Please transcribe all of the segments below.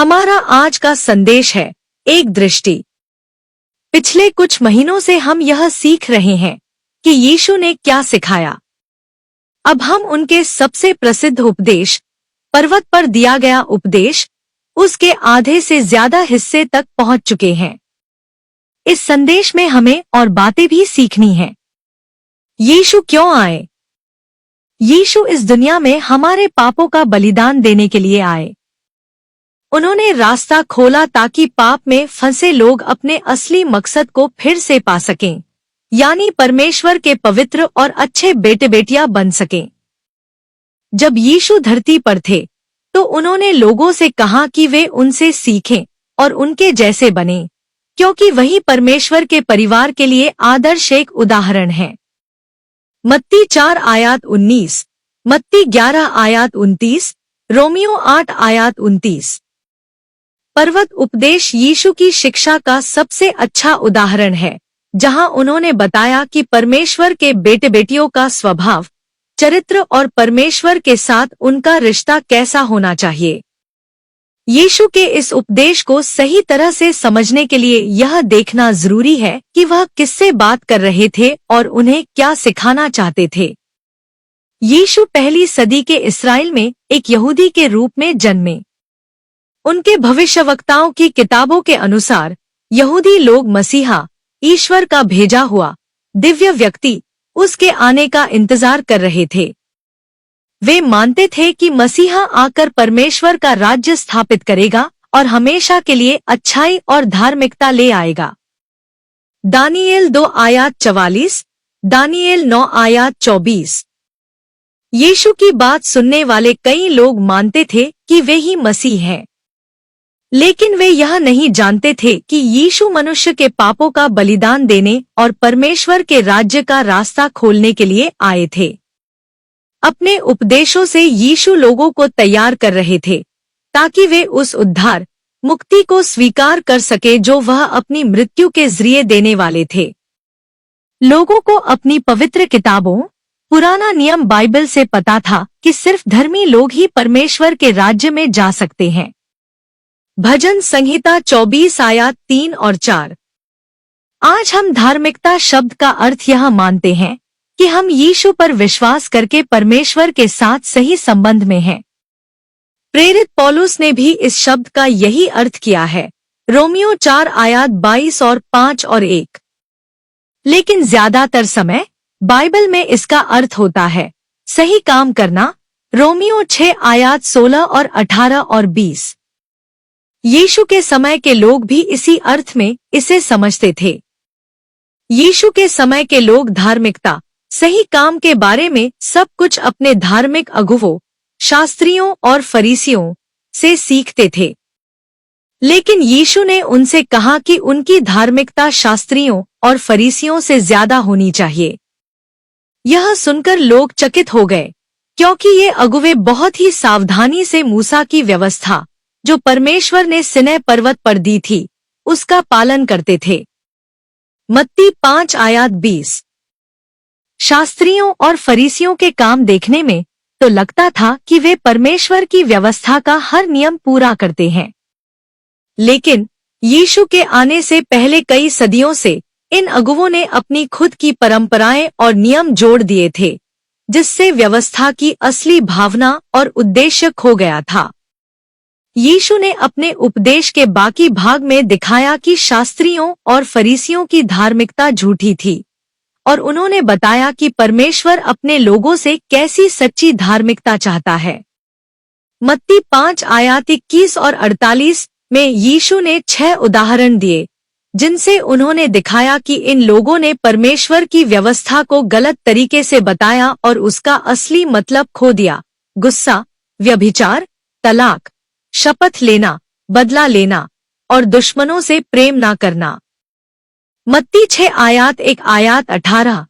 हमारा आज का संदेश है एक दृष्टि। पिछले कुछ महीनों से हम यह सीख रहे हैं कि यीशु ने क्या सिखाया। अब हम उनके सबसे प्रसिद्ध उपदेश, पर्वत पर दिया गया उपदेश, उसके आधे से ज्यादा हिस्से तक पहुंच चुके हैं। इस संदेश में हमें और बातें भी सीखनी हैं। यीशु क्यों आए? यीशु इस दुनिया में हमारे पापों का बलिदान देने के लिए आए। उन्होंने रास्ता खोला ताकि पाप में फंसे लोग अपने असली मकसद को फिर से पा सकें, यानी परमेश्वर के पवित्र और अच्छे बेटे बेटियां बन सकें। जब यीशु धरती पर थे तो उन्होंने लोगों से कहा कि वे उनसे सीखें और उनके जैसे बने, क्योंकि वही परमेश्वर के परिवार के लिए आदर्श एक उदाहरण है। मत्ती 4 आयत 19, मत्ती 11 आयत 29, रोमियो 8 आयत 29। पर्वत उपदेश यीशु की शिक्षा का सबसे अच्छा उदाहरण है, जहां उन्होंने बताया कि परमेश्वर के बेटे बेटियों का स्वभाव, चरित्र और परमेश्वर के साथ उनका रिश्ता कैसा होना चाहिए। यीशु के इस उपदेश को सही तरह से समझने के लिए यह देखना जरूरी है कि वह किससे बात कर रहे थे और उन्हें क्या सिखाना चाहते थे। यीशु पहली सदी के इस्राएल में एक यहूदी के रूप में जन्मे। उनके भविष्यवक्ताओं की किताबों के अनुसार यहूदी लोग मसीहा, ईश्वर का भेजा हुआ दिव्य व्यक्ति, उसके आने का इंतजार कर रहे थे। वे मानते थे कि मसीहा आकर परमेश्वर का राज्य स्थापित करेगा और हमेशा के लिए अच्छाई और धार्मिकता ले आएगा। दानियेल 2 आयत 44, दानियेल 9 आयत 24। यीशु की बात सुनने वाले कई लोग मानते थे कि वे ही मसीह हैं, लेकिन वे यह नहीं जानते थे कि यीशु मनुष्य के पापों का बलिदान देने और परमेश्वर के राज्य का रास्ता खोलने के लिए आए थे। अपने उपदेशों से यीशु लोगों को तैयार कर रहे थे ताकि वे उस उद्धार, मुक्ति को स्वीकार कर सके जो वह अपनी मृत्यु के जरिए देने वाले थे। लोगों को अपनी पवित्र किताबों, पुराना नियम बाइबल से पता था कि सिर्फ धर्मी लोग ही परमेश्वर के राज्य में जा सकते हैं। भजन संहिता 24 आयत 3 और 4। आज हम धार्मिकता शब्द का अर्थ यह मानते हैं कि हम यीशु पर विश्वास करके परमेश्वर के साथ सही संबंध में हैं। प्रेरित पौलुस ने भी इस शब्द का यही अर्थ किया है, रोमियो 4 आयत 22 और 5 और 1। लेकिन ज्यादातर समय बाइबल में इसका अर्थ होता है सही काम करना, रोमियो 6 आयत 16 और 18 और 20। यीशु के समय के लोग भी इसी अर्थ में इसे समझते थे। यीशु के समय के लोग धार्मिकता, सही काम के बारे में सब कुछ अपने धार्मिक अगुवों, शास्त्रियों और फरीसियों से सीखते थे। लेकिन यीशु ने उनसे कहा कि उनकी धार्मिकता शास्त्रियों और फरीसियों से ज्यादा होनी चाहिए। यह सुनकर लोग चकित हो गए, क्योंकि ये अगुवे बहुत ही सावधानी से मूसा की व्यवस्था, जो परमेश्वर ने सिनै पर्वत पर दी थी, उसका पालन करते थे। मत्ती 5 आयत 20। शास्त्रियों और फरीसियों के काम देखने में तो लगता था कि वे परमेश्वर की व्यवस्था का हर नियम पूरा करते हैं। लेकिन यीशु के आने से पहले कई सदियों से इन अगुवों ने अपनी खुद की परंपराएं और नियम जोड़ दिए थे, जिससे व्यवस्था की असली भावना और उद्देश्य खो गया था। यीशु ने अपने उपदेश के बाकी भाग में दिखाया कि शास्त्रियों और फरीसियों की धार्मिकता झूठी थी, और उन्होंने बताया कि परमेश्वर अपने लोगों से कैसी सच्ची धार्मिकता चाहता है। मत्ती 5 आयत 21 और 48 में यीशु ने 6 उदाहरण दिए, जिनसे उन्होंने दिखाया कि इन लोगों ने परमेश्वर की व्यवस्था को गलत तरीके से बताया और उसका असली मतलब खो दिया। गुस्सा, व्यभिचार, तलाक, शपथ लेना, बदला लेना और दुश्मनों से प्रेम ना करना। मत्ती 6 आयत 1 आयत 18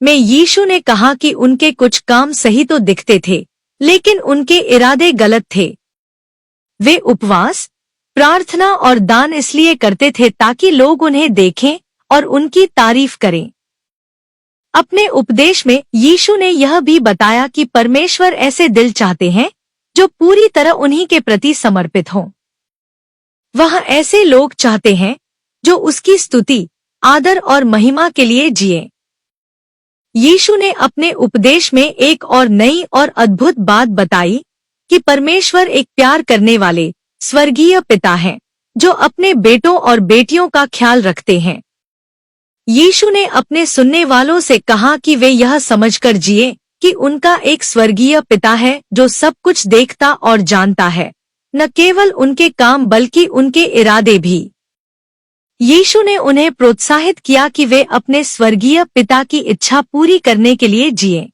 में यीशु ने कहा कि उनके कुछ काम सही तो दिखते थे, लेकिन उनके इरादे गलत थे। वे उपवास, प्रार्थना और दान इसलिए करते थे ताकि लोग उन्हें देखें और उनकी तारीफ करें। अपने उपदेश में यीशु ने यह भी बताया कि परमेश्वर ऐसे दिल चाहते हैं जो पूरी तरह उन्हीं के प्रति समर्पित हों। वह ऐसे लोग चाहते हैं जो उसकी स्तुति, आदर और महिमा के लिए जिए। यीशु ने अपने उपदेश में एक और नई और अद्भुत बात बताई कि परमेश्वर एक प्यार करने वाले स्वर्गीय पिता हैं, जो अपने बेटों और बेटियों का ख्याल रखते हैं। यीशु ने अपने सुनने वालों से कहा कि वे यह समझकर जिए कि उनका एक स्वर्गीय पिता है जो सब कुछ देखता और जानता है, न केवल उनके काम बल्कि उनके इरादे भी। यीशु ने उन्हें प्रोत्साहित किया कि वे अपने स्वर्गीय पिता की इच्छा पूरी करने के लिए जिए।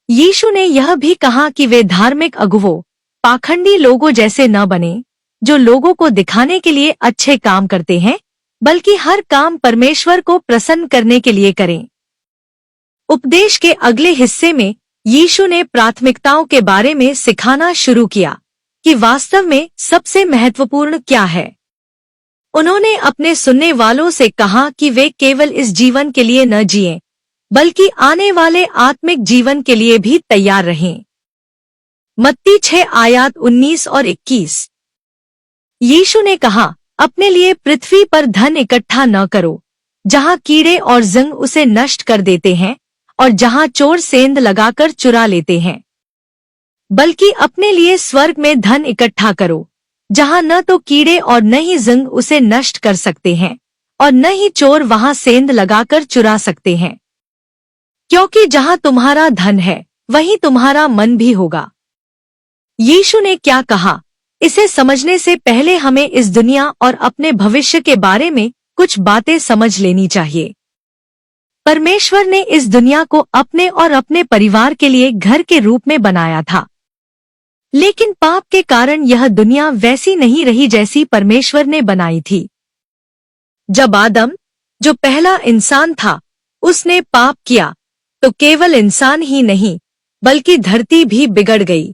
यीशु ने यह भी कहा कि वे धार्मिक अगुवों, पाखंडी लोगों जैसे न बने, जो लोगों को दिखाने के लिए अच्छे काम करते हैं, बल्कि हर काम परमेश्वर को प्रसन्न करने के लिए करें। उपदेश के अगले हिस्से में यीशु ने प्राथमिकताओं के बारे में सिखाना शुरू किया कि वास्तव में सबसे महत्वपूर्ण क्या है। उन्होंने अपने सुनने वालों से कहा कि वे केवल इस जीवन के लिए न जिएं, बल्कि आने वाले आत्मिक जीवन के लिए भी तैयार रहें। मत्ती 6 आयत 19 और 21। यीशु ने कहा, अपने लिए पृथ्वी पर धन इकट्ठा न करो, जहाँ कीड़े और जंग उसे नष्ट कर देते हैं और जहाँ चोर सेंध लगाकर चुरा लेते हैं, बल्कि अपने लिए स्वर्ग में धन इकट्ठा करो, जहाँ न तो कीड़े और न ही जंग उसे नष्ट कर सकते हैं और न ही चोर वहाँ सेंध लगाकर चुरा सकते हैं। क्योंकि जहाँ तुम्हारा धन है, वहीं तुम्हारा मन भी होगा। यीशु ने क्या कहा, इसे समझने से पहले हमें इस दुनिया और अपने भविष्य के बारे में कुछ बातें समझ लेनी चाहिए। परमेश्वर ने इस दुनिया को अपने और अपने परिवार के लिए घर के रूप में बनाया था, लेकिन पाप के कारण यह दुनिया वैसी नहीं रही जैसी परमेश्वर ने बनाई थी। जब आदम, जो पहला इंसान था, उसने पाप किया, तो केवल इंसान ही नहीं बल्कि धरती भी बिगड़ गई।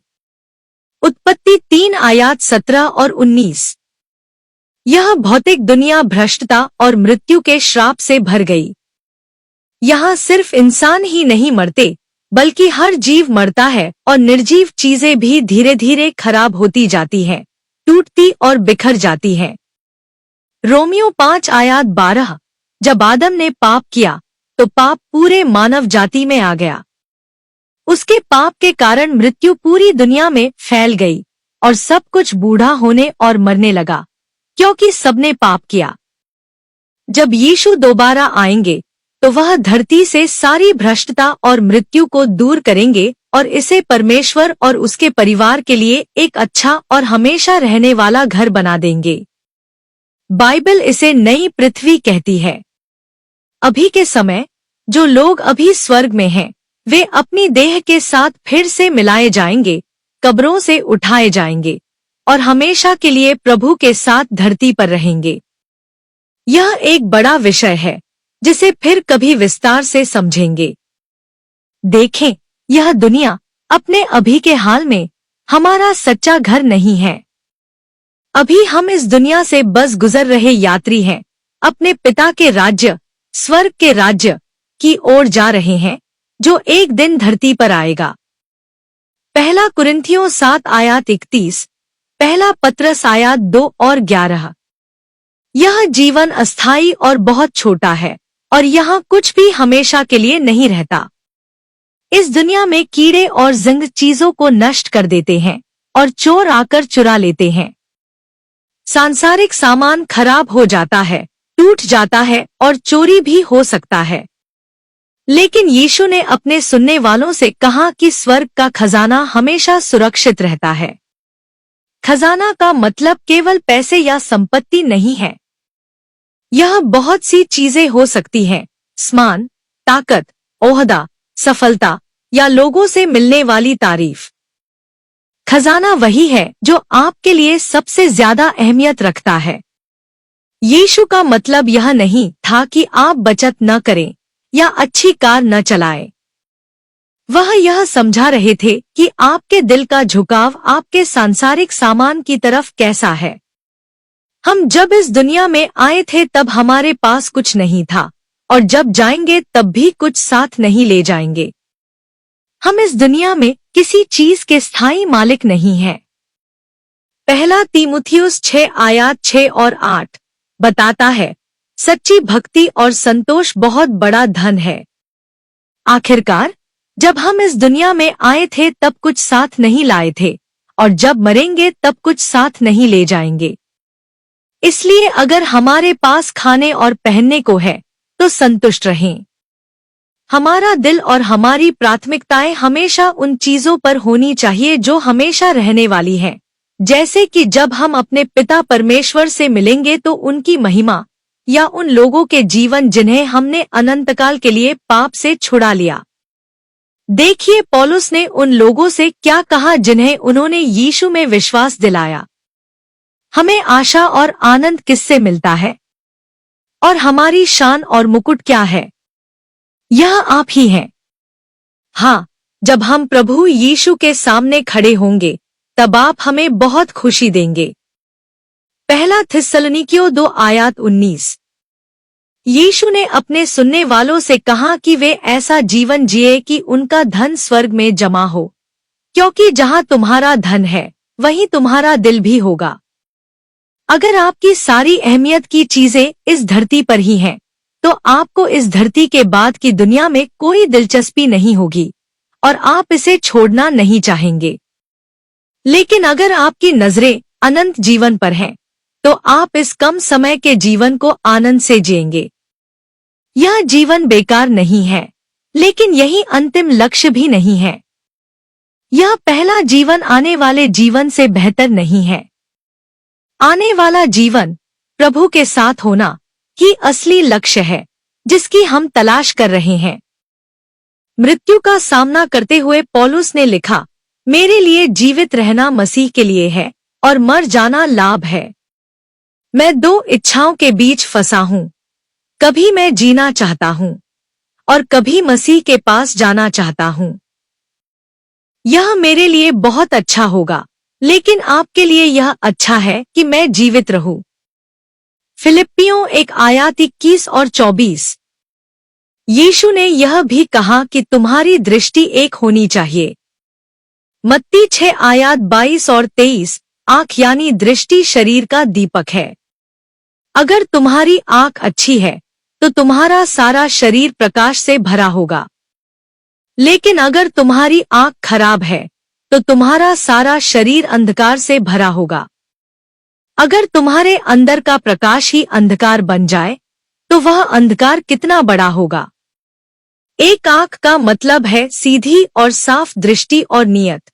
उत्पत्ति 3 आयत 17 और 19। यह भौतिक दुनिया भ्रष्टता और मृत्यु के श्राप से भर गई। यहाँ सिर्फ इंसान ही नहीं मरते, बल्कि हर जीव मरता है और निर्जीव चीजें भी धीरे धीरे खराब होती जाती हैं, टूटती और बिखर जाती हैं। रोमियो 5 आयत 12। जब आदम ने पाप किया, तो पाप पूरे मानव जाति में आ गया। उसके पाप के कारण मृत्यु पूरी दुनिया में फैल गई और सब कुछ बूढ़ा होने और मरने लगा, क्योंकि सबने पाप किया। जब यीशु दोबारा आएंगे, तो वह धरती से सारी भ्रष्टता और मृत्यु को दूर करेंगे और इसे परमेश्वर और उसके परिवार के लिए एक अच्छा और हमेशा रहने वाला घर बना देंगे। बाइबल इसे नई पृथ्वी कहती है। अभी के समय जो लोग अभी स्वर्ग में हैं, वे अपनी देह के साथ फिर से मिलाए जाएंगे, कब्रों से उठाए जाएंगे और हमेशा के लिए प्रभु के साथ धरती पर रहेंगे। यह एक बड़ा विषय है जिसे फिर कभी विस्तार से समझेंगे। देखें, यह दुनिया अपने अभी के हाल में हमारा सच्चा घर नहीं है। अभी हम इस दुनिया से बस गुजर रहे यात्री हैं, अपने पिता के राज्य, स्वर्ग के राज्य की ओर जा रहे हैं, जो एक दिन धरती पर आएगा। पहला कुरिन्थियों 7 आयत 31, पहला पत्रस आयत 2 और 11। यह जीवन अस्थायी और बहुत छोटा है और यहाँ कुछ भी हमेशा के लिए नहीं रहता। इस दुनिया में कीड़े और जंग चीजों को नष्ट कर देते हैं और चोर आकर चुरा लेते हैं। सांसारिक सामान खराब हो जाता है, टूट जाता है और चोरी भी हो सकता है। लेकिन यीशु ने अपने सुनने वालों से कहा कि स्वर्ग का खजाना हमेशा सुरक्षित रहता है। खजाना का मतलब केवल पैसे या संपत्ति नहीं है। यह बहुत सी चीजें हो सकती हैं, सम्मान, ताकत, ओहदा, सफलता या लोगों से मिलने वाली तारीफ। खजाना वही है जो आपके लिए सबसे ज्यादा अहमियत रखता है। यीशु का मतलब यह नहीं था कि आप बचत न करें या अच्छी कार न चलाएं। वह यह समझा रहे थे कि आपके दिल का झुकाव आपके सांसारिक सामान की तरफ कैसा है। हम जब इस दुनिया में आए थे तब हमारे पास कुछ नहीं था और जब जाएंगे तब भी कुछ साथ नहीं ले जाएंगे। हम इस दुनिया में किसी चीज के स्थायी मालिक नहीं हैं। पहला तीमुथियुस 6 आयत 6 और 8 बताता है, सच्ची भक्ति और संतोष बहुत बड़ा धन है। आखिरकार जब हम इस दुनिया में आए थे तब कुछ साथ नहीं लाए थे, और जब मरेंगे तब कुछ साथ नहीं ले जाएंगे। इसलिए अगर हमारे पास खाने और पहनने को है तो संतुष्ट रहें। हमारा दिल और हमारी प्राथमिकताएं हमेशा उन चीजों पर होनी चाहिए जो हमेशा रहने वाली हैं, जैसे कि जब हम अपने पिता परमेश्वर से मिलेंगे तो उनकी महिमा, या उन लोगों के जीवन जिन्हें हमने अनंतकाल के लिए पाप से छुड़ा लिया। देखिए पौलुस ने उन लोगों से क्या कहा जिन्हें उन्होंने यीशु में विश्वास दिलाया। हमें आशा और आनंद किससे मिलता है, और हमारी शान और मुकुट क्या है? यह आप ही हैं। हाँ, जब हम प्रभु यीशु के सामने खड़े होंगे तब आप हमें बहुत खुशी देंगे। पहला थिस्सलुनीकियों 2 आयत 19। यीशु ने अपने सुनने वालों से कहा कि वे ऐसा जीवन जिए कि उनका धन स्वर्ग में जमा हो, क्योंकि जहां तुम्हारा धन है वहीं तुम्हारा दिल भी होगा। अगर आपकी सारी अहमियत की चीजें इस धरती पर ही हैं, तो आपको इस धरती के बाद की दुनिया में कोई दिलचस्पी नहीं होगी और आप इसे छोड़ना नहीं चाहेंगे। लेकिन अगर आपकी नजरें अनंत जीवन पर हैं, तो आप इस कम समय के जीवन को आनंद से जिएंगे। यह जीवन बेकार नहीं है, लेकिन यही अंतिम लक्ष्य भी नहीं है। यह पहला जीवन आने वाले जीवन से बेहतर नहीं है। आने वाला जीवन प्रभु के साथ होना ही असली लक्ष्य है जिसकी हम तलाश कर रहे हैं। मृत्यु का सामना करते हुए पौलुस ने लिखा, मेरे लिए जीवित रहना मसीह के लिए है और मर जाना लाभ है। मैं 2 इच्छाओं के बीच फंसा हूँ। कभी मैं जीना चाहता हूँ और कभी मसीह के पास जाना चाहता हूँ। यह मेरे लिए बहुत अच्छा होगा, लेकिन आपके लिए यह अच्छा है कि मैं जीवित रहूं। फिलिप्पियों 1 आयत 21 और 24। यीशु ने यह भी कहा कि तुम्हारी दृष्टि एक होनी चाहिए। मत्ती 6 आयत 22 और 23। आंख यानी दृष्टि शरीर का दीपक है। अगर तुम्हारी आंख अच्छी है तो तुम्हारा सारा शरीर प्रकाश से भरा होगा, लेकिन अगर तुम्हारी आंख खराब है तो तुम्हारा सारा शरीर अंधकार से भरा होगा। अगर तुम्हारे अंदर का प्रकाश ही अंधकार बन जाए तो वह अंधकार कितना बड़ा होगा। एक आंख का मतलब है सीधी और साफ दृष्टि और नियत।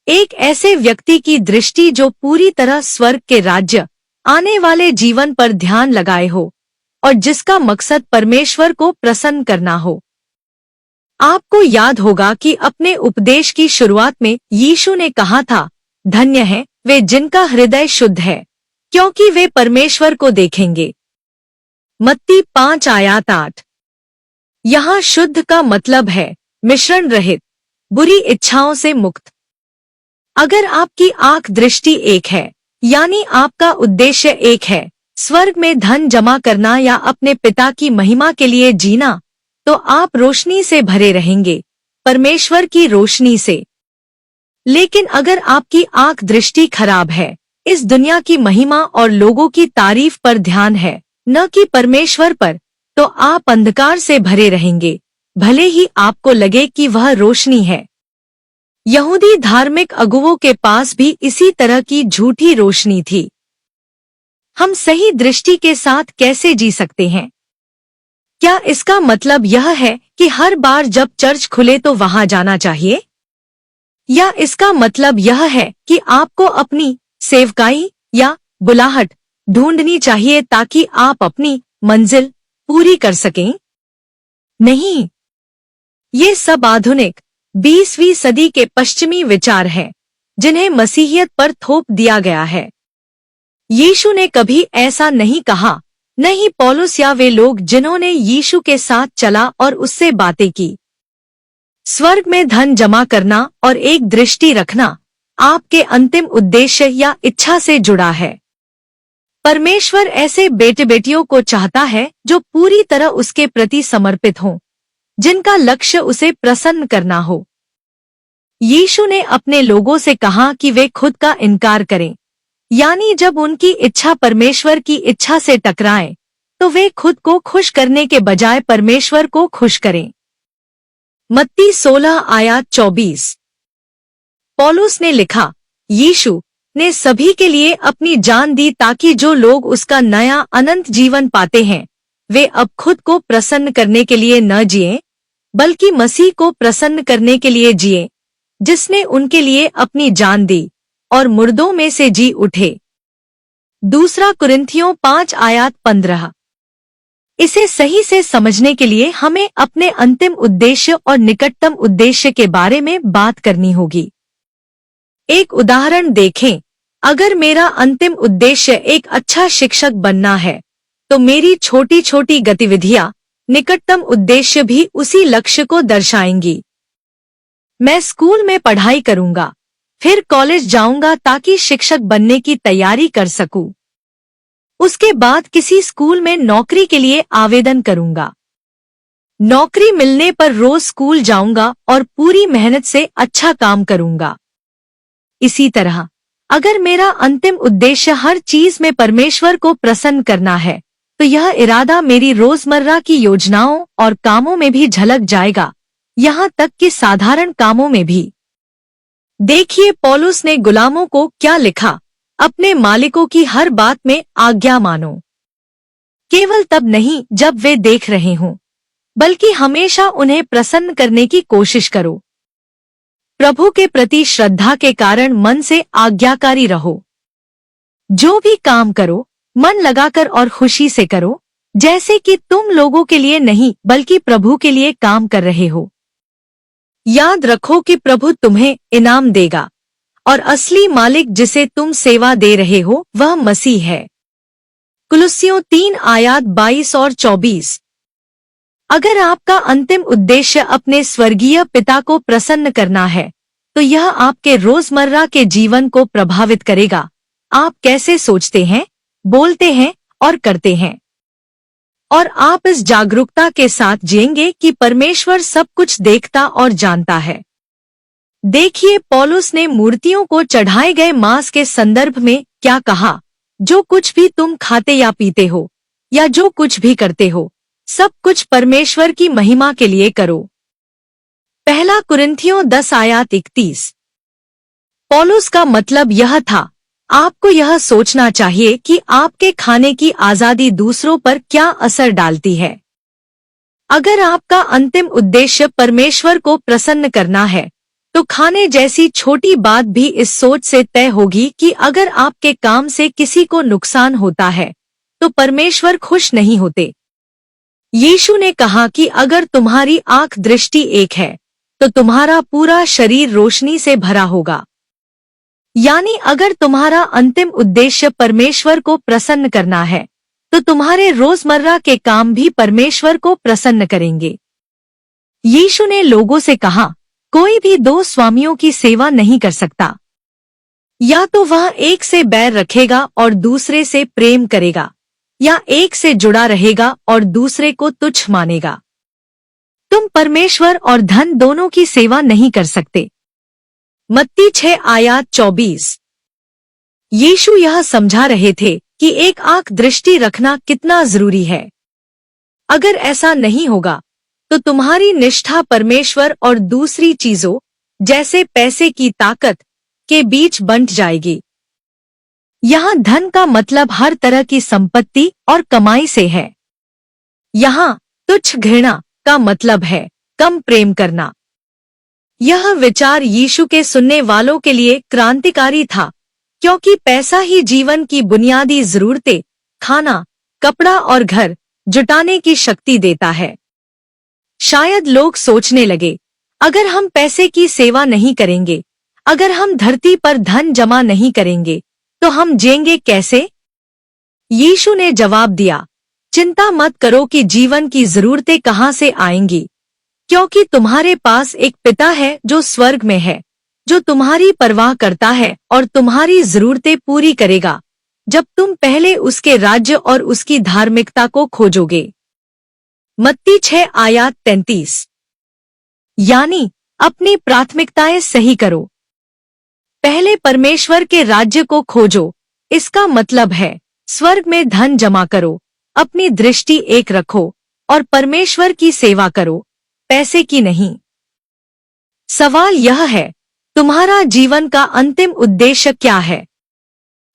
एक ऐसे व्यक्ति की दृष्टि जो पूरी तरह स्वर्ग के राज्य, आने वाले जीवन पर ध्यान लगाए हो और जिसका मकसद परमेश्वर को प्रसन्न करना हो। आपको याद होगा कि अपने उपदेश की शुरुआत में यीशु ने कहा था, धन्य है वे जिनका हृदय शुद्ध है, क्योंकि वे परमेश्वर को देखेंगे। मत्ती 5 आयत 8। यहाँ शुद्ध का मतलब है मिश्रण रहित, बुरी इच्छाओं से मुक्त। अगर आपकी आंख दृष्टि एक है, यानी आपका उद्देश्य एक है, स्वर्ग में धन जमा करना या अपने पिता की महिमा के लिए जीना, तो आप रोशनी से भरे रहेंगे, परमेश्वर की रोशनी से। लेकिन अगर आपकी आंख दृष्टि खराब है, इस दुनिया की महिमा और लोगों की तारीफ पर ध्यान है, न कि परमेश्वर पर, तो आप अंधकार से भरे रहेंगे, भले ही आपको लगे कि वह रोशनी है। यहूदी धार्मिक अगुवों के पास भी इसी तरह की झूठी रोशनी थी। हम सही दृष्टि के साथ कैसे जी सकते हैं? क्या इसका मतलब यह है कि हर बार जब चर्च खुले तो वहां जाना चाहिए? या इसका मतलब यह है कि आपको अपनी सेवकाई या बुलाहट ढूंढनी चाहिए ताकि आप अपनी मंजिल पूरी कर सकें? नहीं, ये सब आधुनिक 20वीं सदी के पश्चिमी विचार हैं, जिन्हें मसीहियत पर थोप दिया गया है। यीशु ने कभी ऐसा नहीं कहा, न ही पौलुस या वे लोग जिन्होंने यीशु के साथ चला और उससे बातें की। स्वर्ग में धन जमा करना और एक दृष्टि रखना आपके अंतिम उद्देश्य या इच्छा से जुड़ा है। परमेश्वर ऐसे बेटे बेटियों को चाहता है जो पूरी तरह उसके प्रति समर्पित हों, जिनका लक्ष्य उसे प्रसन्न करना हो। यीशु ने अपने लोगों से कहा कि वे खुद का इनकार करें, यानी जब उनकी इच्छा परमेश्वर की इच्छा से टकराए तो वे खुद को खुश करने के बजाय परमेश्वर को खुश करें। मत्ती 16 आयत 24। पौलुस ने लिखा, यीशु ने सभी के लिए अपनी जान दी ताकि जो लोग उसका नया अनंत जीवन पाते हैं वे अब खुद को प्रसन्न करने के लिए न जिएं, बल्कि मसीह को प्रसन्न करने के लिए जिएं, जिसने उनके लिए अपनी जान दी और मुर्दों में से जी उठे। दूसरा कुरिन्थियों 5 आयत 15। इसे सही से समझने के लिए हमें अपने अंतिम उद्देश्य और निकटतम उद्देश्य के बारे में बात करनी होगी। एक उदाहरण देखें, अगर मेरा अंतिम उद्देश्य एक अच्छा शिक्षक बनना है तो मेरी छोटी छोटी गतिविधियां निकटतम उद्देश्य भी उसी लक्ष्य को दर्शाएंगी। मैं स्कूल में पढ़ाई करूंगा, फिर कॉलेज जाऊंगा ताकि शिक्षक बनने की तैयारी कर सकूं। उसके बाद किसी स्कूल में नौकरी के लिए आवेदन करूंगा। नौकरी मिलने पर रोज स्कूल जाऊंगा और पूरी मेहनत से अच्छा काम करूंगा। इसी तरह अगर मेरा अंतिम उद्देश्य हर चीज में परमेश्वर को प्रसन्न करना है तो यह इरादा मेरी रोजमर्रा की योजनाओं और कामों में भी झलक जाएगा, यहाँ तक कि साधारण कामों में भी। देखिए पौलुस ने गुलामों को क्या लिखा, अपने मालिकों की हर बात में आज्ञा मानो। केवल तब नहीं जब वे देख रहे हों, बल्कि हमेशा उन्हें प्रसन्न करने की कोशिश करो। प्रभु के प्रति श्रद्धा के कारण मन से आज्ञाकारी रहो। जो भी काम करो मन लगाकर और खुशी से करो, जैसे कि तुम लोगों के लिए नहीं बल्कि प्रभु के लिए काम कर रहे हो। याद रखो कि प्रभु तुम्हें इनाम देगा और असली मालिक जिसे तुम सेवा दे रहे हो वह मसीह है। कुलुस्सियों 3 आयत 22 और 24। अगर आपका अंतिम उद्देश्य अपने स्वर्गीय पिता को प्रसन्न करना है तो यह आपके रोजमर्रा के जीवन को प्रभावित करेगा। आप कैसे सोचते हैं, बोलते हैं और करते हैं, और आप इस जागरूकता के साथ जिएंगे कि परमेश्वर सब कुछ देखता और जानता है। देखिए पौलुस ने मूर्तियों को चढ़ाए गए मांस के संदर्भ में क्या कहा, जो कुछ भी तुम खाते या पीते हो या जो कुछ भी करते हो सब कुछ परमेश्वर की महिमा के लिए करो। पहला कुरिन्थियों 10 आयत 31। पौलुस का मतलब यह था, आपको यह सोचना चाहिए कि आपके खाने की आजादी दूसरों पर क्या असर डालती है। अगर आपका अंतिम उद्देश्य परमेश्वर को प्रसन्न करना है तो खाने जैसी छोटी बात भी इस सोच से तय होगी कि अगर आपके काम से किसी को नुकसान होता है तो परमेश्वर खुश नहीं होते। यीशु ने कहा कि अगर तुम्हारी आंख दृष्टि एक है तो तुम्हारा पूरा शरीर रोशनी से भरा होगा। यानी अगर तुम्हारा अंतिम उद्देश्य परमेश्वर को प्रसन्न करना है तो तुम्हारे रोजमर्रा के काम भी परमेश्वर को प्रसन्न करेंगे। यीशु ने लोगों से कहा, कोई भी 2 स्वामियों की सेवा नहीं कर सकता। या तो वह एक से बैर रखेगा और दूसरे से प्रेम करेगा, या एक से जुड़ा रहेगा और दूसरे को तुच्छ मानेगा। तुम परमेश्वर और धन दोनों की सेवा नहीं कर सकते। मत्ती 6 आयत 24। यीशु यह समझा रहे थे कि एक आंख दृष्टि रखना कितना जरूरी है। अगर ऐसा नहीं होगा तो तुम्हारी निष्ठा परमेश्वर और दूसरी चीजों जैसे पैसे की ताकत के बीच बंट जाएगी। यहाँ धन का मतलब हर तरह की संपत्ति और कमाई से है। यहाँ तुच्छ घृणा का मतलब है कम प्रेम करना। यह विचार यीशु के सुनने वालों के लिए क्रांतिकारी था, क्योंकि पैसा ही जीवन की बुनियादी जरूरतें, खाना, कपड़ा और घर जुटाने की शक्ति देता है। शायद लोग सोचने लगे, अगर हम पैसे की सेवा नहीं करेंगे, अगर हम धरती पर धन जमा नहीं करेंगे तो हम जिएंगे कैसे? यीशु ने जवाब दिया, चिंता मत करो कि जीवन की जरूरतें कहाँ से आएंगी, क्योंकि तुम्हारे पास एक पिता है जो स्वर्ग में है, जो तुम्हारी परवाह करता है और तुम्हारी जरूरतें पूरी करेगा जब तुम पहले उसके राज्य और उसकी धार्मिकता को खोजोगे। मत्ती 6 आयत 33। यानी अपनी प्राथमिकताएं सही करो। पहले परमेश्वर के राज्य को खोजो, इसका मतलब है स्वर्ग में धन जमा करो, अपनी दृष्टि एक रखो और परमेश्वर की सेवा करो, पैसे की नहीं। सवाल यह है, तुम्हारा जीवन का अंतिम उद्देश्य क्या है?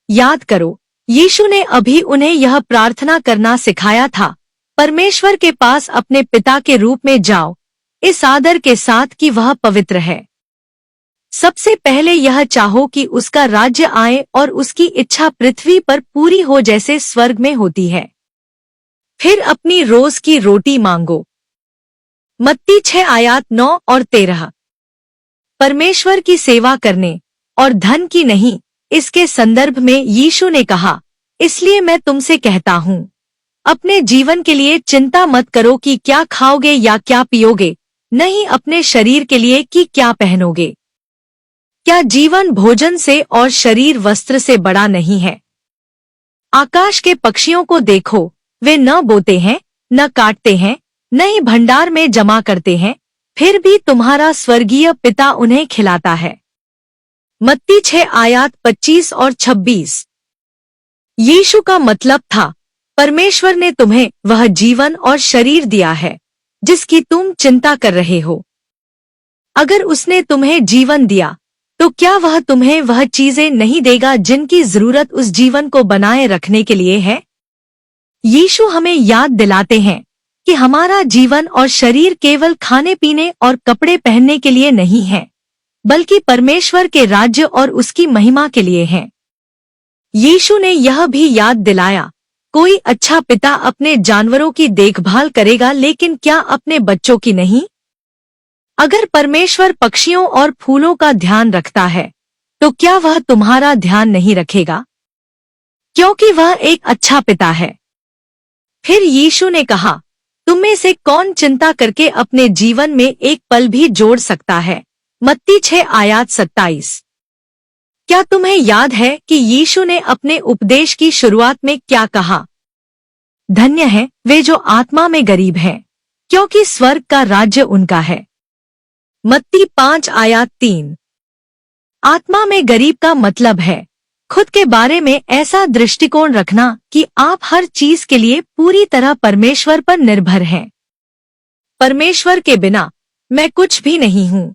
याद करो, यीशु ने अभी उन्हें यह प्रार्थना करना सिखाया था, परमेश्वर के पास अपने पिता के रूप में जाओ, इस आदर के साथ कि वह पवित्र है। सबसे पहले यह चाहो कि उसका राज्य आए और उसकी इच्छा पृथ्वी पर पूरी हो जैसे स्वर्ग में होती है। फिर अपनी रोज की रोटी मांगो। मत्ती 6:9 और 13। परमेश्वर की सेवा करने और धन की नहीं, इसके संदर्भ में यीशु ने कहा, इसलिए मैं तुमसे कहता हूँ, अपने जीवन के लिए चिंता मत करो कि क्या खाओगे या क्या पियोगे, नहीं अपने शरीर के लिए कि क्या पहनोगे। क्या जीवन भोजन से और शरीर वस्त्र से बड़ा नहीं है? आकाश के पक्षियों को देखो, वे न बोते हैं, न काटते हैं, न ही भंडार में जमा करते हैं, फिर भी तुम्हारा स्वर्गीय पिता उन्हें खिलाता है। मत्ती 6:25 और 26। यीशु का मतलब था, परमेश्वर ने तुम्हें वह जीवन और शरीर दिया है जिसकी तुम चिंता कर रहे हो। अगर उसने तुम्हें जीवन दिया तो क्या वह तुम्हें वह चीजें नहीं देगा जिनकी जरूरत उस जीवन को बनाए रखने के लिए है? यीशु हमें याद दिलाते हैं कि हमारा जीवन और शरीर केवल खाने पीने और कपड़े पहनने के लिए नहीं है, बल्कि परमेश्वर के राज्य और उसकी महिमा के लिए है। यीशु ने यह भी याद दिलाया, कोई अच्छा पिता अपने जानवरों की देखभाल करेगा, लेकिन क्या अपने बच्चों की नहीं? अगर परमेश्वर पक्षियों और फूलों का ध्यान रखता है, तो क्या वह तुम्हारा ध्यान नहीं रखेगा? क्योंकि वह एक अच्छा पिता है। फिर यीशु ने कहा, तुम में से कौन चिंता करके अपने जीवन में एक पल भी जोड़ सकता है? मत्ती 6:27। क्या तुम्हें याद है कि यीशु ने अपने उपदेश की शुरुआत में क्या कहा? धन्य है वे जो आत्मा में गरीब हैं, क्योंकि स्वर्ग का राज्य उनका है। मत्ती 5:3। आत्मा में गरीब का मतलब है खुद के बारे में ऐसा दृष्टिकोण रखना कि आप हर चीज के लिए पूरी तरह परमेश्वर पर निर्भर हैं। परमेश्वर के बिना मैं कुछ भी नहीं हूँ।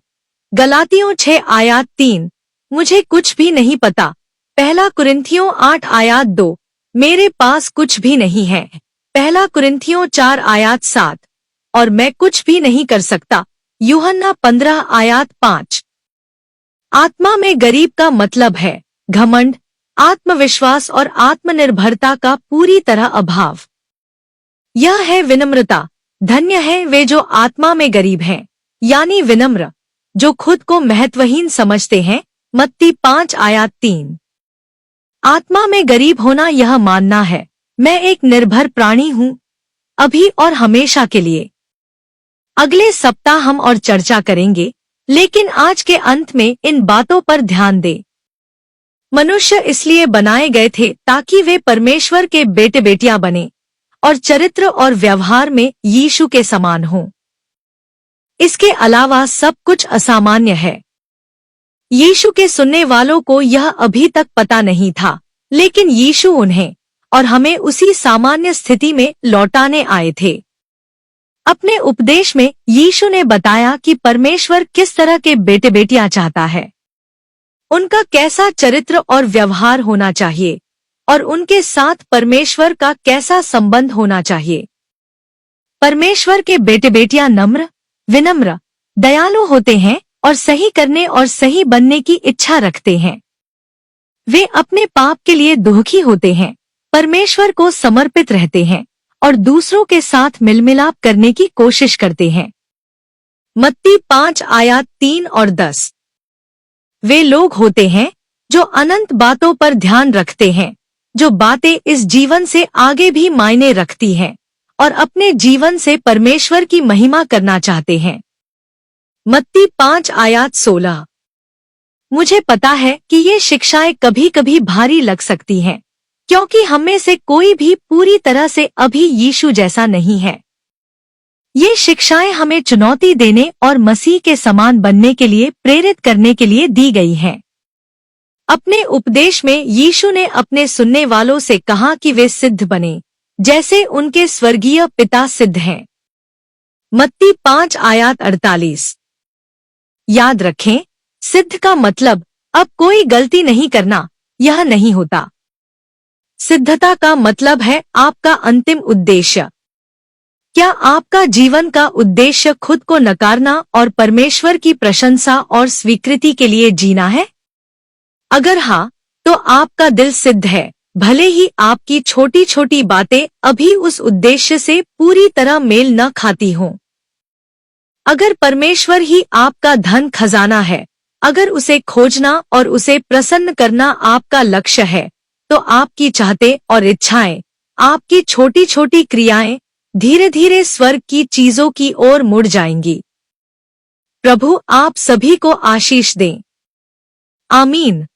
गलातियों 6:3। मुझे कुछ भी नहीं पता। पहला कुरिन्थियों 8:2। मेरे पास कुछ भी नहीं है। पहला कुरिन्थियों 4:7। और मैं कुछ भी नहीं कर सकता। यूहन्ना 15:5। आत्मा में गरीब का मतलब है घमंड, आत्मविश्वास और आत्मनिर्भरता का पूरी तरह अभाव। यह है विनम्रता। धन्य है वे जो आत्मा में गरीब हैं, यानी विनम्र, जो खुद को महत्वहीन समझते हैं। मत्ती 5:3। आत्मा में गरीब होना यह मानना है, मैं एक निर्भर प्राणी हूँ, अभी और हमेशा के लिए। अगले सप्ताह हम और चर्चा करेंगे, लेकिन आज के अंत में इन बातों पर ध्यान दें। मनुष्य इसलिए बनाए गए थे ताकि वे परमेश्वर के बेटे बेटियां बने और चरित्र और व्यवहार में यीशु के समान हों। इसके अलावा सब कुछ असामान्य है। यीशु के सुनने वालों को यह अभी तक पता नहीं था, लेकिन यीशु उन्हें और हमें उसी सामान्य स्थिति में लौटाने आए थे। अपने उपदेश में यीशु ने बताया कि परमेश्वर किस तरह के बेटे बेटियां चाहता है, उनका कैसा चरित्र और व्यवहार होना चाहिए और उनके साथ परमेश्वर का कैसा संबंध होना चाहिए। परमेश्वर के बेटे बेटियां नम्र, विनम्र, दयालु होते हैं और सही करने और सही बनने की इच्छा रखते हैं। वे अपने पाप के लिए दुखी होते हैं, परमेश्वर को समर्पित रहते हैं और दूसरों के साथ मिलमिलाप करने की कोशिश करते हैं। मत्ती 5:3 और 10। वे लोग होते हैं जो अनंत बातों पर ध्यान रखते हैं, जो बातें इस जीवन से आगे भी मायने रखती हैं और अपने जीवन से परमेश्वर की महिमा करना चाहते हैं। मत्ती 5:16। मुझे पता है कि ये शिक्षाएं कभी कभी भारी लग सकती हैं, क्योंकि हम में से कोई भी पूरी तरह से अभी यीशु जैसा नहीं है। ये शिक्षाएं हमें चुनौती देने और मसीह के समान बनने के लिए प्रेरित करने के लिए दी गई हैं। अपने उपदेश में यीशु ने अपने सुनने वालों से कहा कि वे सिद्ध बने, जैसे उनके स्वर्गीय पिता सिद्ध हैं। मत्ती 5 आयत 48। याद रखें, सिद्ध का मतलब अब कोई गलती नहीं करना यह नहीं होता। सिद्धता का मतलब है आपका अंतिम उद्देश्य। क्या आपका जीवन का उद्देश्य खुद को नकारना और परमेश्वर की प्रशंसा और स्वीकृति के लिए जीना है? अगर हाँ, तो आपका दिल सिद्ध है, भले ही आपकी छोटी छोटी बातें अभी उस उद्देश्य से पूरी तरह मेल न खाती हों। अगर परमेश्वर ही आपका धन खजाना है, अगर उसे खोजना और उसे प्रसन्न करना आपका लक्ष्य है, तो आपकी चाहते और इच्छाएं, आपकी छोटी छोटी क्रियाएं धीरे धीरे स्वर्ग की चीजों की ओर मुड़ जाएंगी। प्रभु आप सभी को आशीष दें। आमीन।